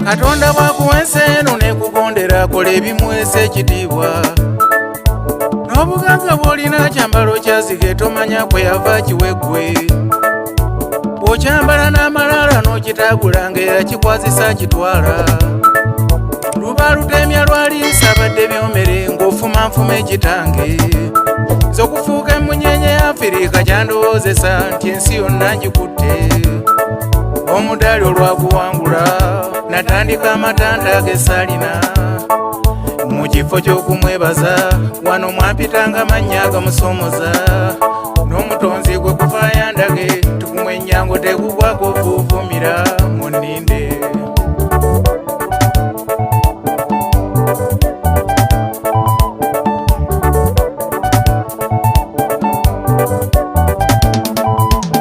Katonda bwakuwense eno nekugondera kola ebimuweesa ekitiibwa n'obugagga bw'olina kyambalo kyazike tomanya kwe yava kiweggwe bw'okyambala n'amalaala n'okitaagulanga era kikwazisa kitwala luba lutemya lwaliisa badde byomere ng'ofumanfuma ekitange z'okufuuka emunyenye ya Afirika kyandowoozesa nti ensi yonna ngikutte omudaali olwaguwangula natandika amatanda ag'essalina mu kifo ky'okumwebaza wano mwampitanga mannya agamusomoza n'omutonzi gwe kuva yandage tukumwenyango tekugwako vuvumira mu nninde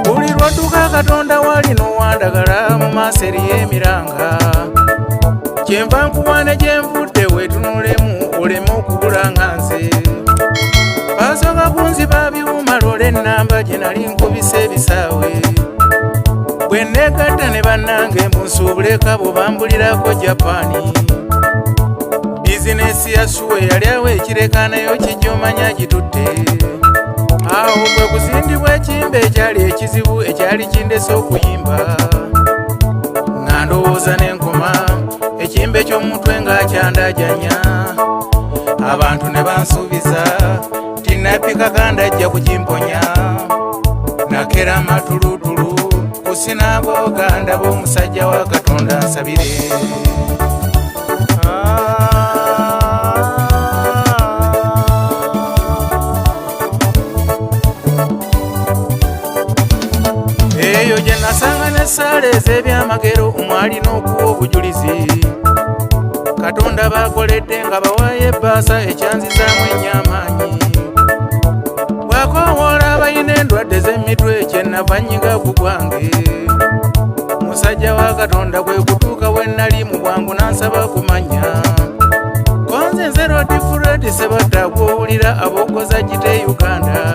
buli lwadduka Katonda wali n'owandagala mu maaso eri y'emiranga kyenva nkuwane gye nvudde weetunulemu oleme okubula nga nze basooka kunziba biwuma loole ennamba gye nali nkubisa ebisaawe bwe nneegatta ne bannange mbunsuubuleka bwe bambulirako Japaani bizinesi ya suwe yali awo ekirekanayo kijjomanya gitutte awo bwe kuzindibwa ekimbe ekyali ekizibu ekyali kindese okuyimba nga ndowooza n'enkoma ekimbe ky'omutwe ng'akyandajanya abantu ne bansuubiza tinapika kandajja kukimponya nakera amatulutulu ku sinagoga ndaba omusajja wa Katonda nsabire eyo gye nasanga n'essaala ez'ebyamagero omwalina okuwa obujulizi Katonda bakoledde nga bawaayo ebbaasa ekyanzizaamu ennyamaanyi bw'akoowoola abalina endwadde z'emitwe kyenava nnyiga ku gwange musajja wa Katonda kwe kutuuka we nnali mu bwangu n'ansaba kumanya konze nze Rodi Fred Sebatta gw'owulira ab'okoza gite Uganda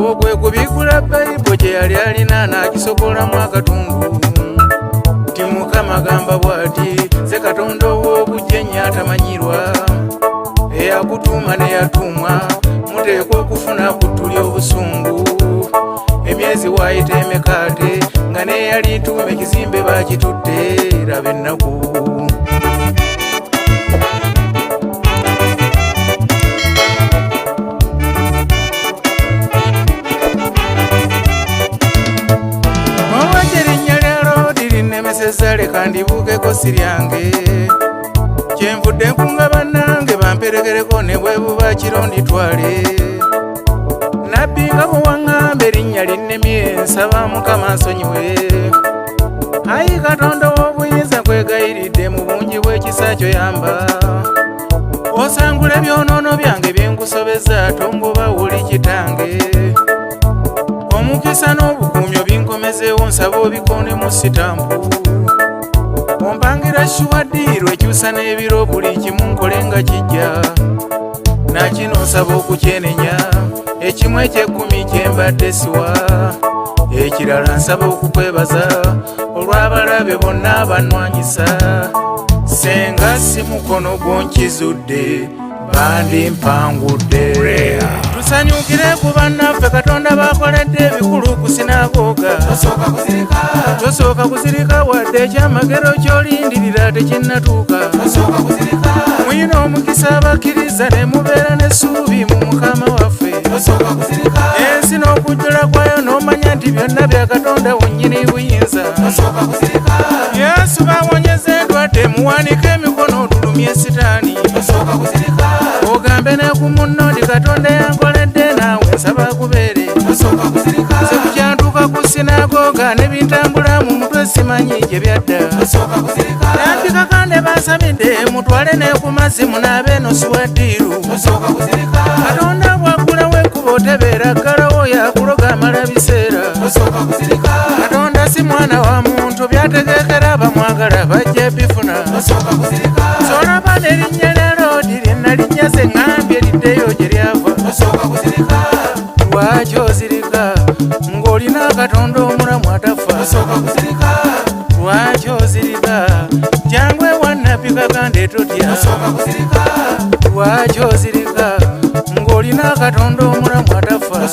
ogwe kubikula Bayibuli gye yali alina n'agisokolamu akatundu ti Mukama agamba bw'ati nze Katonda ow'obujjenyi atamanyirwa eyakutuuma neyatumwa muteekwa okufuna kutulya obusungu emyezi waayita emekaate nga neyali ntuuma ekizimbe baakitutte raba ennaku leka ndibuukeko siryange kyenvudde nkunga bannange bamperekereko ne bwe buba kiro nditwale nabbi nga bwe waŋŋamba erinnya linnemye nsaba Mukama nsonyiwe ayi Katonda w'obuyinza nkwegayiridde mu bungi bw'ekisa kyoyamba osangula ebyonoono byange bye nkusobeza tongoba wuli kitange omukisa n'obukuumyo binkomezeewo nsaba obikonemu sitampu ompangira shuwaddiiro ekyusa n'ebiro buli kimu nkole nga kijja nakino nsaba okukyenenya ekimu eky'ekkumi kyembadde siwa ekirala nsaba okukwebaza olw'abalabe bonna abannwanyisa senga si mukono gw'onkizudde bandi mpangudde tusanyukire ku bannaffe Katonda bakoledde ebikulu ku sinagoga tosooka kuzirika wadde ekyamagero ky'olindirira tekinnatuuka muyina omukisa abakkiriza ne mubeera n'essuubi mu Mukama waffe ensi n'okujjula kwayo n'omanya nti byonna bya Katonda wennyini buyinza Yesu bawonyeza endwadde muwanike emikono otulumye sitaani ogambe ne ku munno ndi Katonda yankoledde naawe nsaba kubeere nze kukyantuuka ku sinagoga ne bintambula mu mutwe simanyi gye byadda yandika kande bansabidde mutwale ne ku mazzi munaabe eno Suwaddiiru Katonda bw'aggulawo ekkubo tebeera ggalawo yakuloga amala biseera Katonda si mwana wa muntu byategekera bamwagala bajja bifuna solaba n'erinnya lya Rodi lye nalinnyase ŋŋambye liddeyo gye lyava lwaki ozirika ng'olina Katonda omulamu atafa lwaki ozirika jangwe wannapika gande totya lwaki ozirika ng'olina akatonda omulamu atafa